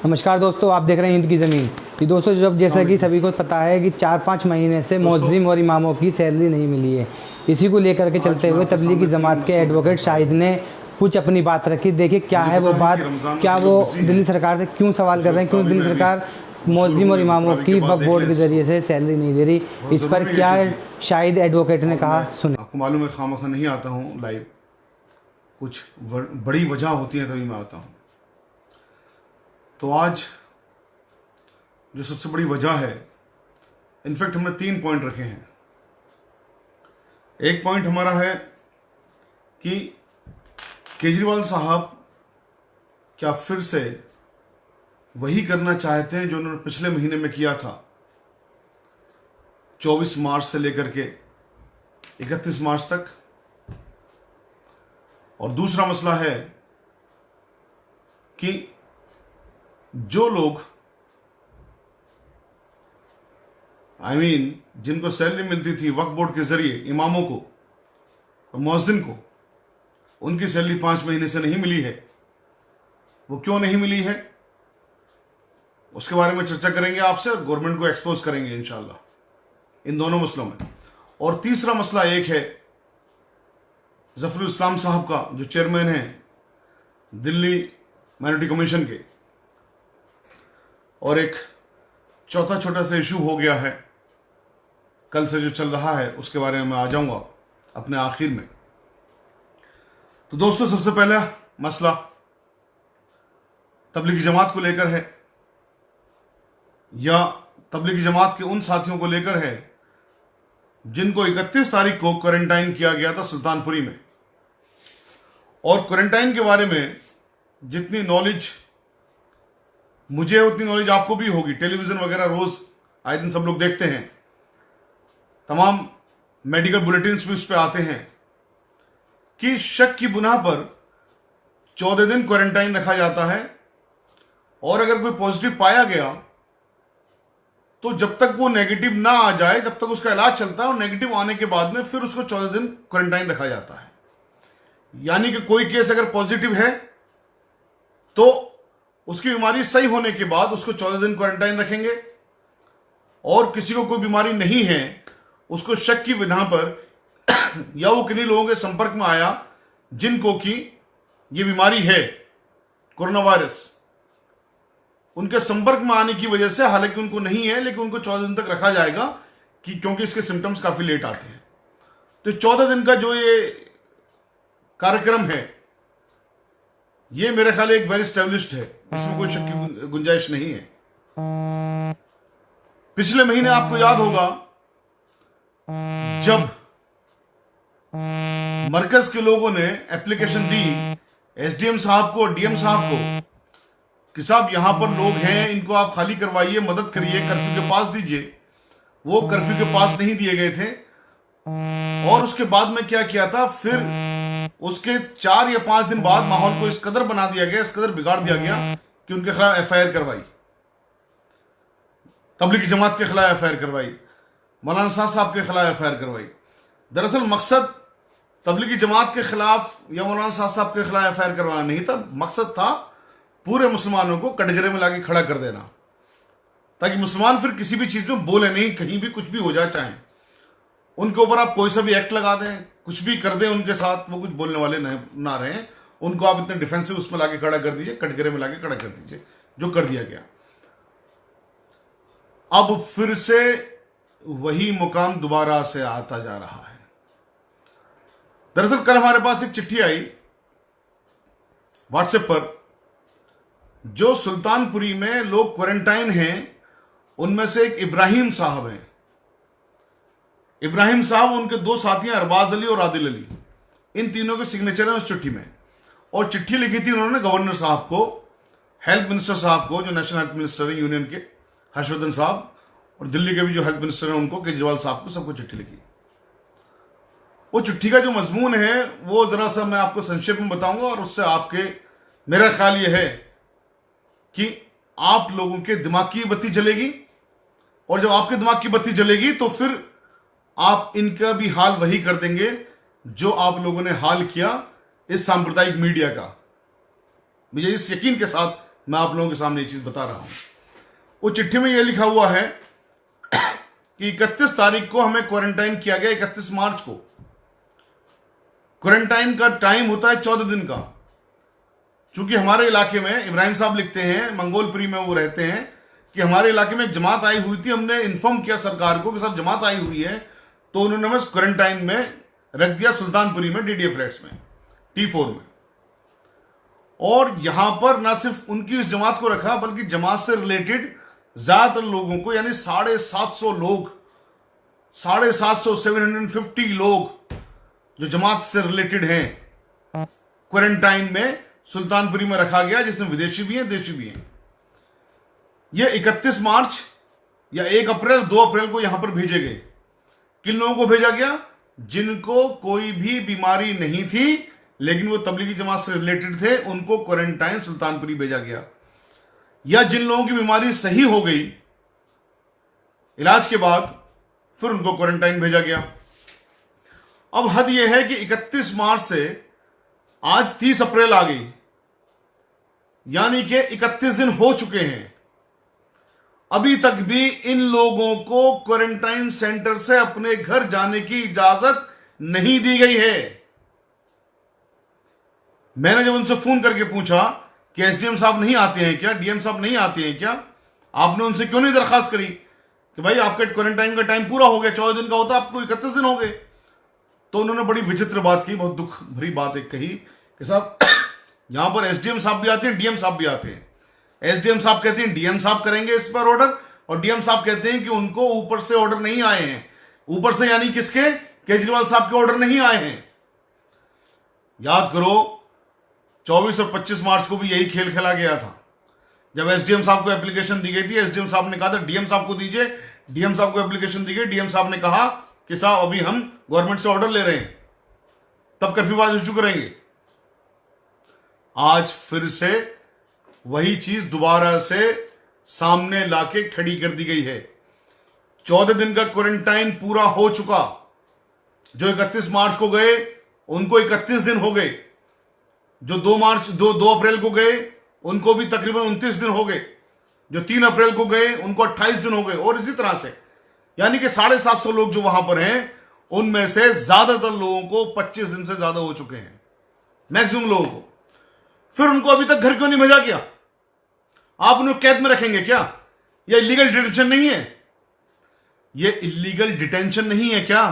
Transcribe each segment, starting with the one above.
नमस्कार दोस्तों, आप देख रहे हैं हिंद की ज़मीन। कि दोस्तों जब जैसा कि सभी को पता है कि 4-5 महीने से मुअज्जिम और इमामों की सैलरी नहीं मिली है। इसी को लेकर के चलते हुए तबलीगी जमात के एडवोकेट शाहिद ने कुछ अपनी बात रखी। देखिए क्या है वो बात, क्या वो दिल्ली सरकार से क्यों सवाल कर रहे हैं, क्यों दिल्ली सरकार मुअज्जिम और इमामों की वक्फ बोर्ड के ज़रिए से सैलरी नहीं दे रही। इस पर क्या शाहिद एडवोकेट ने कहा, सुने। आपको मालूम है खामखा नहीं आता हूँ लाइव, कुछ बड़ी वजह होती है तभी मैं आता हूँ। तो आज जो सबसे बड़ी वजह है, इनफैक्ट हमने 3 पॉइंट रखे हैं। एक पॉइंट हमारा है कि केजरीवाल साहब क्या फिर से वही करना चाहते हैं जो उन्होंने पिछले महीने में किया था, 24 मार्च से लेकर के 31 मार्च तक। और दूसरा मसला है कि जो लोग जिनको सैलरी मिलती थी वक्फ बोर्ड के जरिए, इमामों को और मुअज्जिन को, उनकी सैलरी 5 महीने से नहीं मिली है। वो क्यों नहीं मिली है, उसके बारे में चर्चा करेंगे आपसे और गवर्नमेंट को एक्सपोज करेंगे इंशाल्लाह इन दोनों मसलों में। और तीसरा मसला एक है जफरुल इस्लाम साहब का, जो चेयरमैन हैं दिल्ली माइनॉरिटी कमीशन के। और एक चौथा छोटा सा इशू हो गया है कल से जो चल रहा है, उसके बारे में मैं आ जाऊंगा अपने आखिर में। तो दोस्तों, सबसे पहला मसला तबलीगी जमात को लेकर है, या तबलीगी जमात के उन साथियों को लेकर है जिनको 31 तारीख को क्वारंटाइन किया गया था सुल्तानपुरी में। और क्वारंटाइन के बारे में जितनी नॉलेज मुझे है उतनी नॉलेज आपको भी होगी। टेलीविजन वगैरह रोज आए दिन सब लोग देखते हैं, तमाम मेडिकल बुलेटिन्स भी उस पर आते हैं कि शक की बुनियाद पर 14 दिन क्वारंटाइन रखा जाता है। और अगर कोई पॉजिटिव पाया गया तो जब तक वो नेगेटिव ना आ जाए तब तक उसका इलाज चलता है, और नेगेटिव आने के बाद में फिर उसको 14 दिन क्वारंटाइन रखा जाता है। यानी कि कोई केस अगर पॉजिटिव है तो उसकी बीमारी सही होने के बाद उसको 14 दिन क्वारंटाइन रखेंगे, और किसी को कोई बीमारी नहीं है उसको शक की बिना पर या वो किन्हीं लोगों के संपर्क में आया जिनको कि ये बीमारी है कोरोना वायरस, उनके संपर्क में आने की वजह से, हालांकि उनको नहीं है लेकिन उनको 14 दिन तक रखा जाएगा कि क्योंकि इसके सिम्टम्स काफी लेट आते हैं। तो 14 दिन का जो ये कार्यक्रम है, ये मेरे ख्याल एक वेल एस्टेब्लिश्ड है, इसमें कोई शक की गुंजाइश नहीं है। पिछले महीने आपको याद होगा जब मरकज के लोगों ने एप्लीकेशन दी एसडीएम साहब को और डीएम साहब को कि साहब यहां पर लोग हैं, इनको आप खाली करवाइए, मदद करिए, कर्फ्यू के पास दीजिए। वो कर्फ्यू के पास नहीं दिए गए थे। और उसके बाद में क्या किया था, फिर उसके 4 या 5 दिन बाद माहौल को इस कदर बना दिया गया, इस कदर बिगाड़ दिया गया कि उनके खिलाफ एफआईआर करवाई, तबलीगी जमात के खिलाफ एफआईआर करवाई, मौलाना साहब के खिलाफ एफआईआर करवाई। दरअसल मकसद तबलीगी जमात के खिलाफ या मौलाना साहब के खिलाफ एफआईआर करवाना नहीं था, मकसद था पूरे मुसलमानों को कटघरे में लाके खड़ा कर देना, ताकि मुसलमान फिर किसी भी चीज में बोले नहीं, कहीं भी कुछ भी हो जाए, चाहे उनके ऊपर आप कोई सा भी एक्ट लगा दें, कुछ भी कर दें उनके साथ, वो कुछ बोलने वाले ना रहें। उनको आप इतने डिफेंसिव उसमें लाके खड़ा कर दीजिए, कटघरे में लाके खड़ा कर दीजिए, जो कर दिया गया। अब फिर से वही मुकाम दोबारा से आता जा रहा है। दरअसल कल हमारे पास एक चिट्ठी आई व्हाट्सएप पर, जो सुल्तानपुरी में लोग क्वारंटाइन हैं उनमें से एक इब्राहिम साहब हैं। इब्राहिम साहब, उनके 2 साथी हैं अरबाज अली और आदिल अली, इन तीनों के सिग्नेचर हैं उस चिट्ठी में। और चिट्ठी लिखी थी उन्होंने गवर्नर साहब को, हेल्थ मिनिस्टर साहब को, जो नेशनल हेल्थ मिनिस्टर है यूनियन के, हर्षवर्धन साहब, और दिल्ली के भी जो हेल्थ मिनिस्टर हैं उनको, केजरीवाल साहब को, सबको चिट्ठी लिखी। वो चिट्ठी का जो मजमून है वो जरा सा मैं आपको संक्षेप में बताऊंगा, और उससे आपके, मेरा ख्याल यह है कि आप लोगों के दिमाग की बत्ती जलेगी, और जब आपके दिमाग की बत्ती जलेगी तो फिर आप इनका भी हाल वही कर देंगे जो आप लोगों ने हाल किया इस सांप्रदायिक मीडिया का। मुझे इस यकीन के साथ मैं आप लोगों के सामने ये चीज बता रहा हूं। वो चिट्ठी में ये लिखा हुआ है कि 31 तारीख को हमें क्वारंटाइन किया गया। 31 मार्च को क्वारंटाइन का टाइम होता है 14 दिन का। चूंकि हमारे इलाके में, इब्राहिम साहब लिखते हैं, मंगोलपुरी में वो रहते हैं, कि हमारे इलाके में एक जमात आई हुई थी। हमने इन्फॉर्म किया सरकार को कि सब जमात आई हुई है, तो उन्होंने हमें क्वारंटाइन में रख दिया सुल्तानपुरी में, DDA फ्लैट्स में, T4 में। और यहां पर ना सिर्फ उनकी उस जमात को रखा, बल्कि जमात से रिलेटेड ज्यादातर लोगों को, यानी 750 लोग, 750 750 लोग जो जमात से रिलेटेड हैं, क्वारंटाइन में सुल्तानपुरी में रखा गया, जिसमें विदेशी भी हैं, देशी भी हैं। यह 31 मार्च या 1 अप्रैल 2 अप्रैल को यहां पर भेजे गए। किन लोगों को भेजा गया? जिनको कोई भी बीमारी नहीं थी, लेकिन वो तबलीगी जमात से रिलेटेड थे, उनको क्वारंटाइन सुल्तानपुरी भेजा गया। या जिन लोगों की बीमारी सही हो गई इलाज के बाद, फिर उनको क्वारंटाइन भेजा गया। अब हद यह है कि 31 मार्च से आज 30 अप्रैल आ गई, यानी कि 31 दिन हो चुके हैं। अभी तक भी इन लोगों को क्वारंटाइन सेंटर से अपने घर जाने की इजाजत नहीं दी गई है। मैंने जब उनसे फोन करके पूछा कि SDM साहब नहीं आते हैं क्या, DM साहब नहीं आते हैं क्या, आपने उनसे क्यों नहीं दरखास्त करी कि भाई आपके क्वारंटाइन का टाइम पूरा हो गया, 14 दिन का होता, आपको 31 दिन हो गए। तो उन्होंने बड़ी विचित्र बात की, बहुत दुख भरी बात एक कही कि साहब यहां पर SDM साहब भी आते हैं, DM साहब भी आते हैं। SDM साहब कहते हैं DM साहब करेंगे इस पर ऑर्डर, और DM साहब कहते हैं कि उनको ऊपर से ऑर्डर नहीं आए हैं। ऊपर से यानी किसके? केजरीवाल साहब के ऑर्डर नहीं आए हैं। याद करो 24 और 25 मार्च को भी यही खेल खेला गया था। जब SDM साहब को एप्लीकेशन दी गई थी, SDM साहब ने कहा था DM साहब को दीजिए, DM साहब को एप्लीकेशन दी गई, DM साहब ने कहा कि साहब अभी हम गवर्नमेंट से ऑर्डर ले रहे हैं, तब कर्फ्यूबाज इशू करेंगे। आज फिर से वही चीज दोबारा से सामने लाके खड़ी कर दी गई है। 14 दिन का क्वारंटाइन पूरा हो चुका। जो 31 मार्च को गए उनको 31 दिन हो गए, जो 2 अप्रैल को गए उनको भी तकरीबन 29 दिन हो गए, जो 3 अप्रैल को गए उनको 28 दिन हो गए, और इसी तरह से, यानी कि 750 लोग जो वहां पर हैं, उनमें से ज्यादातर लोगों को 25 दिन से ज्यादा हो चुके हैं, मैक्सिमम लोगों को। फिर उनको अभी तक घर क्यों नहीं भेजा गया? आप उन्हें कैद में रखेंगे क्या? यह इलीगल डिटेंशन नहीं है? यह इलीगल डिटेंशन नहीं है क्या?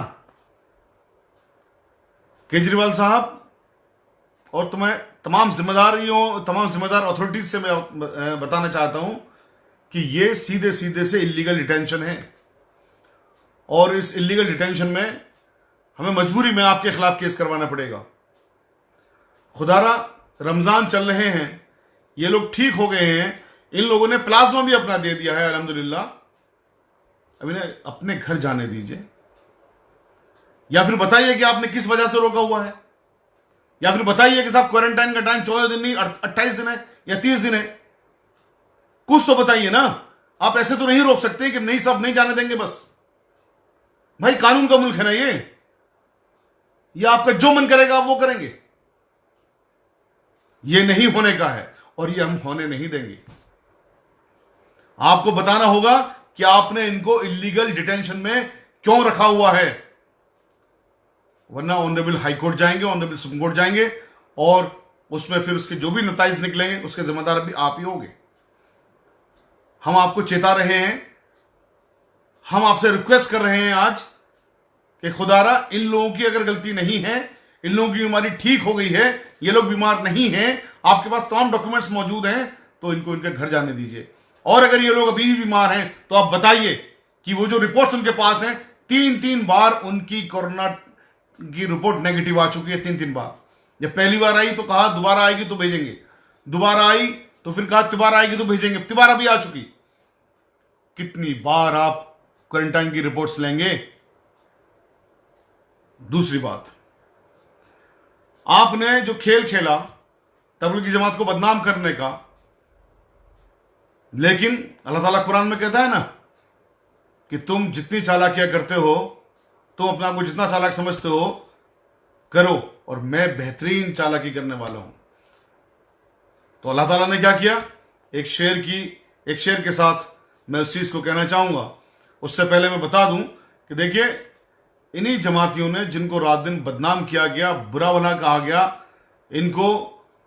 केजरीवाल साहब और तुम्हें तमाम जिम्मेदार अथॉरिटीज से मैं बताना चाहता हूं कि यह सीधे सीधे से इलीगल डिटेंशन है, और इस इलीगल डिटेंशन में हमें मजबूरी में आपके खिलाफ केस करवाना पड़ेगा। खुदारा रमजान चल रहे हैं, ये लोग ठीक हो गए हैं, इन लोगों ने प्लाज्मा भी अपना दे दिया है अल्हम्दुलिल्लाह। अब इन्हें अपने घर जाने दीजिए, या फिर बताइए कि आपने किस वजह से रोका हुआ है, या फिर बताइए कि साहब क्वारंटाइन का टाइम 14 दिन नहीं 28 दिन है या 30 दिन है। कुछ तो बताइए ना। आप ऐसे तो नहीं रोक सकते कि नहीं साहब नहीं जाने देंगे बस। भाई कानून का मुल्क है ना ये आपका जो मन करेगा आप वो करेंगे। ये नहीं होने का है और ये हम होने नहीं देंगे। आपको बताना होगा कि आपने इनको इलीगल डिटेंशन में क्यों रखा हुआ है, वरना ऑनरेबल हाई कोर्ट जाएंगे, ऑनरेबल सुप्रीम कोर्ट जाएंगे, और उसमें फिर उसके जो भी नताइज निकलेंगे उसके जिम्मेदार भी आप ही होंगे। हम आपको चेता रहे हैं, हम आपसे रिक्वेस्ट कर रहे हैं आज कि खुदारा इन लोगों की अगर गलती नहीं है, इन लोगों की बीमारी ठीक हो गई है, ये लोग बीमार नहीं हैं, आपके पास तमाम डॉक्यूमेंट्स मौजूद हैं, तो इनको इनके घर जाने दीजिए। और अगर ये लोग अभी भी बीमार हैं तो आप बताइए कि वो जो रिपोर्ट्स उनके पास हैं, 3 बार उनकी कोरोना की रिपोर्ट नेगेटिव आ चुकी है, 3 बार। जब पहली बार आई तो कहा दोबारा आएगी तो भेजेंगे, दोबारा आई तो फिर कहा तिबारा आएगी तो भेजेंगे, तिबारा भी आ चुकी। कितनी बार आप क्वारंटाइन की रिपोर्ट्स लेंगे? दूसरी बात, आपने जो खेल खेला तबलीगी जमात को बदनाम करने का, लेकिन अल्लाह ताला कुरान में कहता है ना कि तुम जितनी चालाकियां करते हो, तुम अपने आप को जितना चालाक समझते हो करो, और मैं बेहतरीन चालाकी करने वाला हूं। तो अल्लाह ताला ने क्या किया? एक शेर के साथ मैं उस चीज़ को कहना चाहूँगा। उससे पहले मैं बता दूं कि देखिए, इन्हीं जमातियों ने जिनको रात दिन बदनाम किया गया, बुरा भला कहा गया, इनको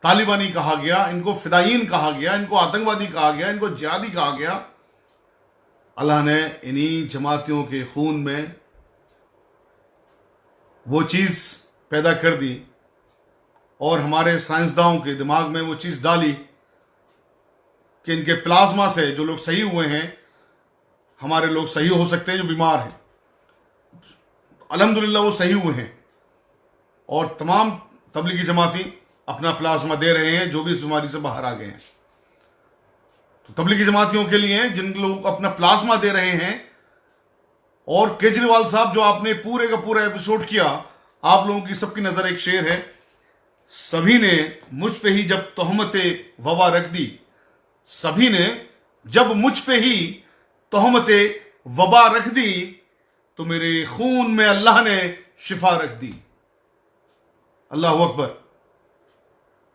तालिबानी कहा गया, इनको फिदायीन कहा गया, इनको आतंकवादी कहा गया, इनको जिहादी कहा गया, अल्लाह ने इन्हीं जमातियों के खून में वो चीज़ पैदा कर दी और हमारे साइंसदानों के दिमाग में वो चीज़ डाली कि इनके प्लाज्मा से जो लोग सही हुए हैं, हमारे लोग सही हो सकते हैं जो बीमार हैं। अल्हम्दुलिल्लाह वो सही हुए हैं और तमाम तबलीगी जमाती अपना प्लाज्मा दे रहे हैं जो भी इस बीमारी से बाहर आ गए हैं। तो तबलीगी जमातियों के लिए जिन लोग अपना प्लाज्मा दे रहे हैं, और केजरीवाल साहब जो आपने पूरे का पूरा एपिसोड किया, आप लोगों की सबकी नजर एक शेर है, सभी ने मुझ पे ही जब तोहमते वबा रख दी, सभी ने जब मुझ पे ही तोहमते वबा रख दी, तो मेरे खून में अल्लाह ने शिफा रख दी। अल्लाह अकबर।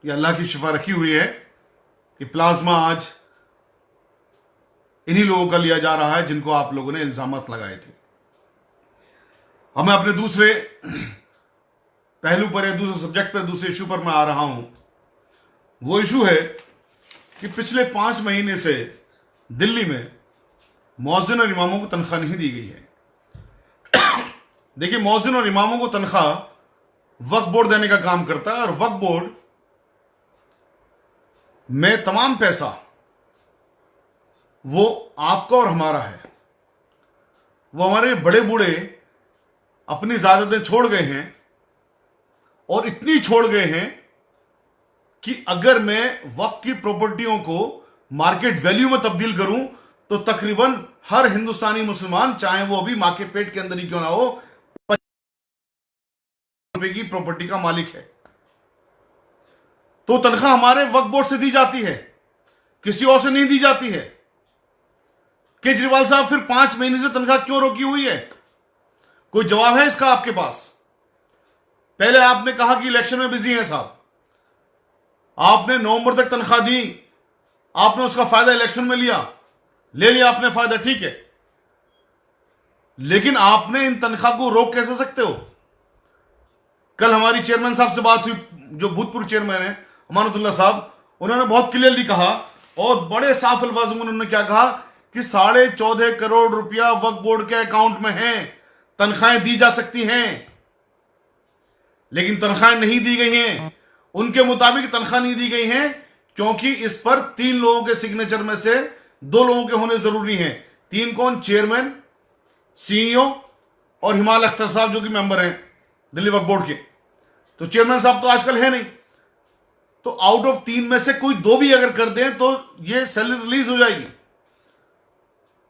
ये अल्लाह की शिफा रखी हुई है कि प्लाज्मा आज इन्हीं लोगों का लिया जा रहा है जिनको आप लोगों ने इल्जामात लगाए थे। अब मैं अपने दूसरे पहलू पर या दूसरे सब्जेक्ट पर, दूसरे इशू पर मैं आ रहा हूं। वो इशू है कि पिछले 5 महीने से दिल्ली में मौज़िन और इमामों को तनख्वाह नहीं दी गई है। देखिए, मौज़िन और इमामों को तनख्वाह वक्फ बोर्ड देने का काम करता है और वक्फ बोर्ड में तमाम पैसा वो आपका और हमारा है। वो हमारे बड़े बूढ़े अपनी ज़ायदादें छोड़ गए हैं और इतनी छोड़ गए हैं कि अगर मैं वक्फ की प्रॉपर्टियों को मार्केट वैल्यू में तब्दील करूं तो तकरीबन हर हिंदुस्तानी मुसलमान, चाहे वो अभी मां के पेट के अंदर ही क्यों ना हो, 50 रुपए की प्रॉपर्टी का मालिक है। तो तनख्वाह हमारे वक्फ बोर्ड से दी जाती है, किसी और से नहीं दी जाती है। केजरीवाल साहब फिर 5 महीने से तनख्वाह क्यों रोकी हुई है? कोई जवाब है इसका आपके पास? पहले आपने कहा कि इलेक्शन में बिजी हैं साहब, आपने नवंबर तक तनख्वाह दी, आपने उसका फायदा इलेक्शन में ले लिया आपने फायदा, ठीक है, लेकिन आपने इन तनख्वाह को रोक कैसे सकते हो? कल हमारी चेयरमैन साहब से बात हुई, जो भूतपूर्व चेयरमैन है अमानतुल्लाह साहब, उन्होंने बहुत क्लियरली कहा और बड़े साफ अल्फाजों में उन्होंने क्या कहा कि 14.5 करोड़ रुपया वक्फ बोर्ड के अकाउंट में है, तनख्वाहें दी जा सकती हैं, लेकिन तनख्वाहें नहीं दी गई हैं। उनके मुताबिक तनख्वाह नहीं दी गई हैं क्योंकि इस पर 3 लोगों के सिग्नेचर में से 2 लोगों के होने जरूरी हैं। 3 कौन? चेयरमैन, सीईओ और हिमाल अख्तर साहब जो कि मेंबर हैं दिल्ली वक्फ बोर्ड के। तो चेयरमैन साहब तो आजकल है नहीं, तो आउट ऑफ 3 में से कोई 2 भी अगर कर दें तो ये सैलरी रिलीज हो जाएगी।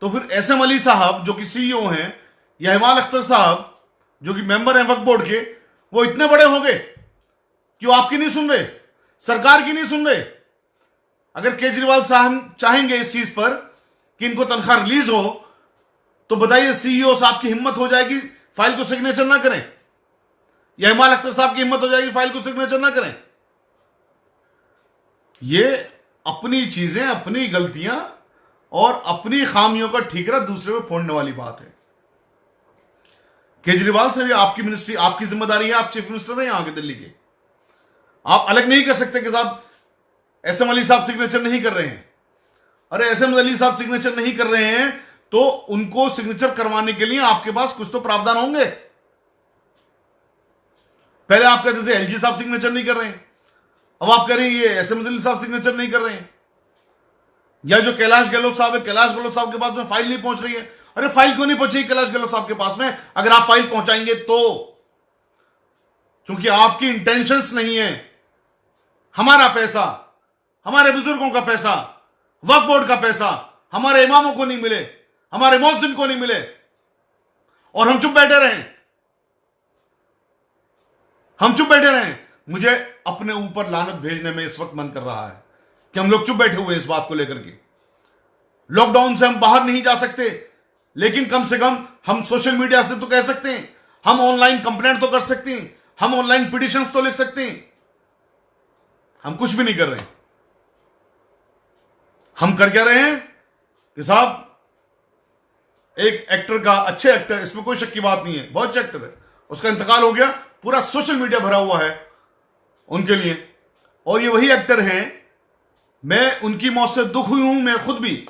तो फिर एसएम अली साहब जो कि सीईओ हैं या हिमाल अख्तर साहब जो कि मेंबर हैं वक्फ बोर्ड के, वो इतने बड़े हो गए कि वो आपकी नहीं सुन रहे, सरकार की नहीं सुन रहे। अगर केजरीवाल साहब चाहेंगे इस चीज पर कि इनको तनख्वाह रिलीज हो, तो बताइए सीईओ साहब की हिम्मत हो जाएगी फाइल को सिग्नेचर ना करें, या हिमाल अख्तर साहब की हिम्मत हो जाएगी फाइल को सिग्नेचर ना करें? ये अपनी चीजें, अपनी गलतियां और अपनी खामियों का ठीकरा दूसरे पे फोड़ने वाली बात है। केजरीवाल से भी आपकी मिनिस्ट्री, आपकी जिम्मेदारी है, आप चीफ मिनिस्टर हैं यहां के दिल्ली के, आप अलग नहीं कर सकते कि साहब एसएम अली साहब सिग्नेचर नहीं कर रहे हैं। अरे एसएम अली साहब सिग्नेचर नहीं कर रहे हैं तो उनको सिग्नेचर करवाने के लिए आपके पास कुछ तो प्रावधान होंगे। पहले आप कहते थे एलजी साहब सिग्नेचर नहीं कर रहे हैं, अब आप कह रहे हैं ये एसएम अली साहब सिग्नेचर नहीं कर रहे हैं। या जो कैलाश गहलोत साहब है, कैलाश गहलोत साहब के पास में फाइल नहीं पहुंच रही है। अरे फाइल क्यों नहीं पहुंची कैलाश गहलोत साहब के पास में? अगर आप फाइल पहुंचाएंगे तो, क्योंकि आपकी इंटेंशंस नहीं है हमारा पैसा, हमारे बुजुर्गों का पैसा, वक्फ बोर्ड का पैसा हमारे इमामों को नहीं मिले, हमारे मौज़िन को नहीं मिले और हम चुप बैठे रहें, हम चुप बैठे रहें। मुझे अपने ऊपर लानत भेजने में इस वक्त मन कर रहा है कि हम लोग चुप बैठे हुए हैं इस बात को लेकर के। लॉकडाउन से हम बाहर नहीं जा सकते, लेकिन कम से कम हम सोशल मीडिया से तो कह सकते हैं, हम ऑनलाइन कंप्लेंट तो कर सकते हैं, हम ऑनलाइन पिटिशंस तो लिख सकते हैं। हम कुछ भी नहीं कर रहे हैं, हम कर क्या रहे हैं कि साहब एक एक्टर का, अच्छे एक्टर, इसमें कोई शक की बात नहीं है, बहुत अच्छे एक्टर है, उसका इंतकाल हो गया, पूरा सोशल मीडिया भरा हुआ है उनके लिए, और ये वही एक्टर हैं, मैं उनकी मौत से दुख हुई हूं, मैं खुद भी,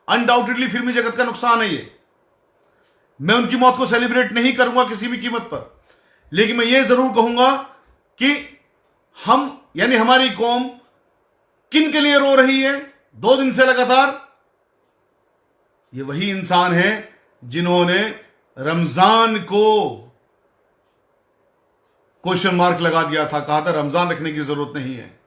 अनडाउटेडली फिल्मी जगत का नुकसान है ये, मैं उनकी मौत को सेलिब्रेट नहीं करूंगा किसी भी कीमत पर, लेकिन मैं ये जरूर कहूंगा कि हम यानी हमारी कौम किन के लिए रो रही है 2 दिन से लगातार? ये वही इंसान हैं जिन्होंने रमजान को क्वेश्चन मार्क लगा दिया था, कहा था रमजान रखने की जरूरत नहीं है।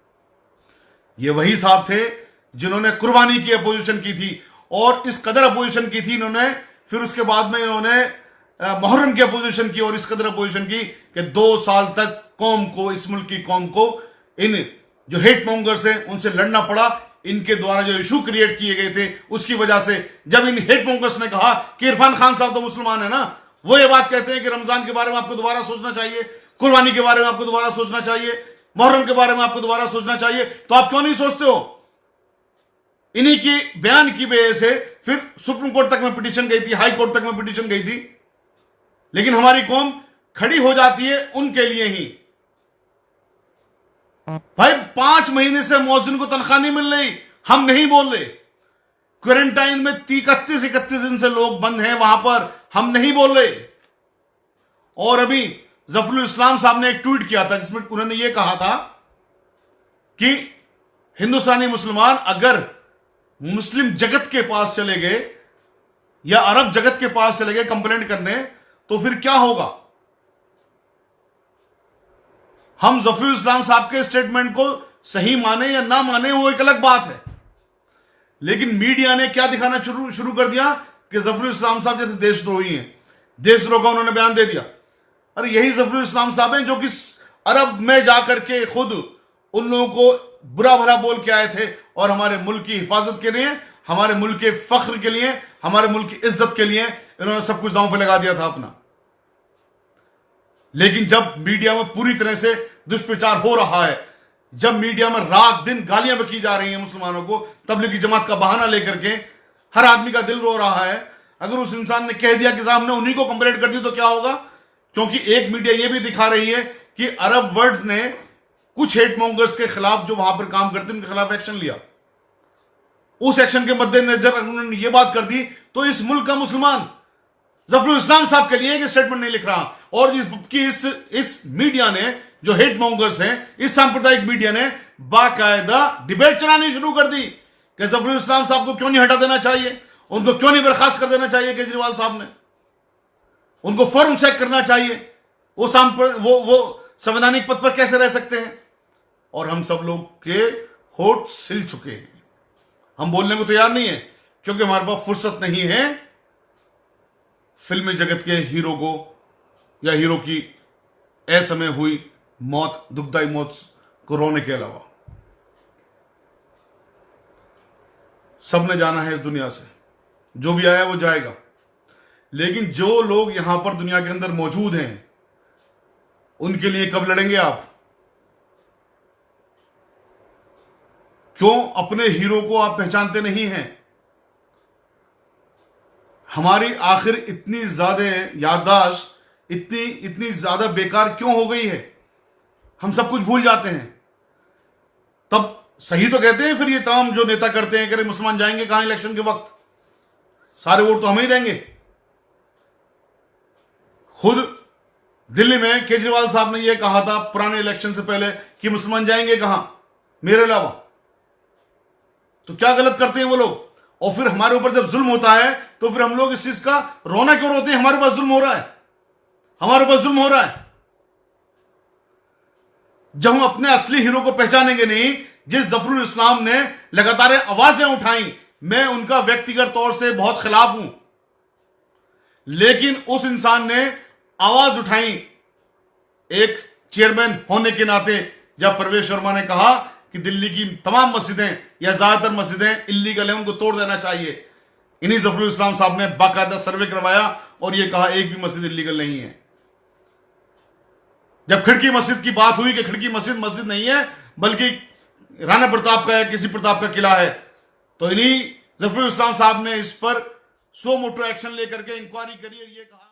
ये वही साहब थे जिन्होंने कुर्बानी की अपोजिशन की थी, और इस कदर अपोजिशन की थी इन्होंने, फिर उसके बाद में इन्होंने मुहर्रम की अपोजिशन की, और इस कदर अपोजिशन की कि 2 साल तक कौम को, इस मुल्क की कौम को, इन जो हेट मॉन्गर्स हैं उनसे लड़ना पड़ा। इनके द्वारा जो इशू क्रिएट किए गए थे उसकी वजह से, जब इन हेट मॉन्गर्स ने कहा कि इरफान खान साहब तो मुसलमान है ना, वो ये बात कहते हैं कि रमजान के बारे में आपको दोबारा सोचना चाहिए, कुर्बानी के बारे में आपको दोबारा सोचना चाहिए, मुहर्रम के बारे में आपको दोबारा सोचना चाहिए, तो आप क्यों नहीं सोचते हो? इन्हीं की बयान की वजह से फिर सुप्रीम कोर्ट तक में पिटीशन गई थी, हाई कोर्ट तक में पिटीशन गई थी, लेकिन हमारी कौम खड़ी हो जाती है उनके लिए ही। भाई 5 महीने से मौजिन को तनख्वाह नहीं मिल रही, हम नहीं बोल रहे। क्वारंटाइन में 31 दिन से लोग बंद हैं वहां पर, हम नहीं बोल रहे। और अभी जफरुल इस्लाम साहब ने एक ट्वीट किया था जिसमें उन्होंने ये कहा था कि हिंदुस्तानी मुसलमान अगर मुस्लिम जगत के पास चले गए या अरब जगत के पास चले गए कंप्लेंट करने, तो फिर क्या होगा? हम जफरुल इस्लाम साहब के स्टेटमेंट को सही माने या ना माने वो एक अलग बात है, लेकिन मीडिया ने क्या दिखाना शुरू कर दिया कि जफरुल इस्लाम साहब जैसे देशद्रोही हैं, देशद्रोह का उन्होंने बयान दे दिया। अरे यही जफरुल इस्लाम साहब हैं जो कि अरब में जाकर के खुद उन लोगों को बुरा भला बोल के आए थे, और हमारे मुल्क की हिफाजत के लिए, हमारे मुल्क के फख्र के लिए, हमारे मुल्क की इज्जत के लिए इन्होंने सब कुछ दांव पे लगा दिया था अपना। लेकिन जब मीडिया में पूरी तरह से दुष्प्रचार हो रहा है, जब मीडिया में रात दिन गालियां बकी जा रही हैं मुसलमानों को, तबलीगी जमात का बहाना लेकर के, हर आदमी का दिल रो रहा है। अगर उस इंसान ने कह दिया कि साहब ने उन्हीं को कंप्लेंट कर दी तो क्या होगा? क्योंकि एक मीडिया यह भी दिखा रही है कि अरब वर्ल्ड ने कुछ हेट मॉन्गर्स के खिलाफ जो वहां पर काम करते उनके खिलाफ एक्शन लिया। उस एक्शन के मद्देनजर अगर उन्होंने ये बात कर दी तो इस मुल्क का मुसलमान जफरुल इस्लाम साहब के लिए एक स्टेटमेंट नहीं लिख रहा, और इस मीडिया ने, जो हेट मॉन्गर्स हैं, इस सांप्रदायिक मीडिया ने बाकायदा डिबेट चलानी शुरू कर दी कि जफरुल इस्लाम साहब को क्यों नहीं हटा देना चाहिए, उनको क्यों नहीं बर्खास्त कर देना चाहिए केजरीवाल साहब ने, उनको फौरन चेक करना चाहिए, वो संवैधानिक पद पर कैसे रह सकते हैं। और हम सब लोग के होठ सिल चुके हैं, हम बोलने को तैयार नहीं है, क्योंकि हमारे पास फुर्सत नहीं है फिल्मी जगत के हीरो को या हीरो की असमय हुई मौत, दुखदाई मौत को रोने के अलावा। सबने जाना है इस दुनिया से, जो भी आया वो जाएगा, लेकिन जो लोग यहां पर दुनिया के अंदर मौजूद हैं उनके लिए कब लड़ेंगे आप? क्यों अपने हीरो को आप पहचानते नहीं हैं? हमारी आखिर इतनी ज्यादा याददाश्त इतनी ज्यादा बेकार क्यों हो गई है? हम सब कुछ भूल जाते हैं। तब सही तो कहते हैं फिर ये तमाम जो नेता करते हैं कि मुसलमान जाएंगे कहां इलेक्शन के वक्त, सारे वोट तो हमें ही देंगे। खुद दिल्ली में केजरीवाल साहब ने यह कहा था पुराने इलेक्शन से पहले कि मुसलमान जाएंगे कहां मेरे अलावा। तो क्या गलत करते हैं वो लोग? और फिर हमारे ऊपर जब जुल्म होता है तो फिर हम लोग इस चीज का रोना क्यों रोते हैं? हमारे पास जुल्म हो रहा है, हमारे पास जुल्म हो रहा है। जब हम अपने असली हीरो को पहचानेंगे नहीं, जिस जफरुल इस्लाम ने लगातार आवाजें उठाई, मैं उनका व्यक्तिगत तौर से बहुत खिलाफ हूं, लेकिन उस इंसान ने आवाज उठाई एक चेयरमैन होने के नाते, जब परवेश वर्मा ने कहा कि दिल्ली की तमाम मस्जिदें या ज्यादातर मस्जिदें इल्लीगल हैं, उनको तोड़ देना चाहिए। इन्हीं जफरुल इस्लाम साहब ने बाकायदा सर्वे करवाया और यह कहा एक भी मस्जिद इल्लीगल नहीं है। जब खिड़की मस्जिद की बात हुई कि खिड़की मस्जिद नहीं है बल्कि राणा प्रताप का है, किसी प्रताप का किला है, तो इन्हीं जफरुल इस्लाम साहब ने इस पर सो मोटो एक्शन लेकर के इंक्वायरी करी और ये कहा